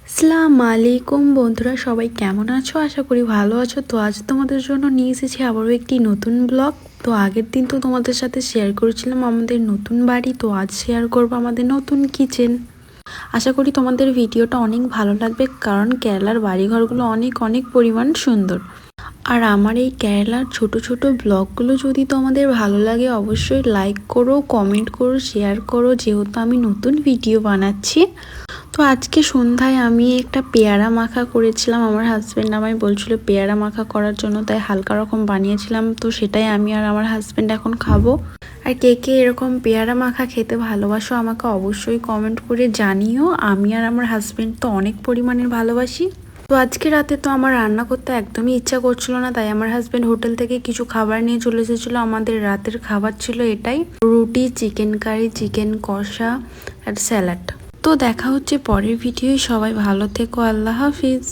আসসালামু আলাইকুম বন্ধুরা, সবাই কেমন আছো? আশা করি ভালো আছো। তো আজ তোমাদের জন্য নিয়ে এসেছি আবারও একটি নতুন ব্লগ। তো আগের দিন তো তোমাদের সাথে শেয়ার করেছিলাম আমাদের নতুন বাড়ি, তো আজ শেয়ার করব আমাদের নতুন কিচেন। আশা করি তোমাদের ভিডিওটা অনেক ভালো লাগবে, কারণ কেরালার বাড়িঘরগুলো অনেক অনেক পরিমাণ সুন্দর। আর আমার এই কেরালার ছোট ছোট ব্লগগুলো যদি তোমাদের ভালো লাগে অবশ্যই লাইক করো, কমেন্ট করো, শেয়ার করো, যেহেতু আমি নতুন ভিডিও বানাচ্ছি। তো আজকে সন্ধ্যায় আমি একটা পেয়ারা মাখা করেছিলাম। আমার হাজব্যান্ড আমায় বলছিল পেয়ারা মাখা করার জন্য, তাই হালকা রকম বানিয়েছিলাম। তো সেটাই আমি আর আমার হাজব্যান্ড এখন খাবো। আর কে কে এরকম পেয়ারা মাখা খেতে ভালোবাসো আমাকে অবশ্যই কমেন্ট করে জানিও। আমি আর আমার হাজব্যান্ড তো অনেক পরিমাণে ভালোবাসি। তো আজকে রাতে তো আমার রান্না করতে একদমই ইচ্ছা করছিল না, তাই আমার হাজব্যান্ড হোটেল থেকে কিছু খাবার নিয়ে চলে এসেছিলো। আমাদের রাতের খাবার ছিল এটাই: রুটি, চিকেন কারি, চিকেন কষা আর স্যালাড। তো দেখা হচ্ছে পরের ভিডিওয়। সবাই ভালো থেকো, আল্লাহ হাফিজ।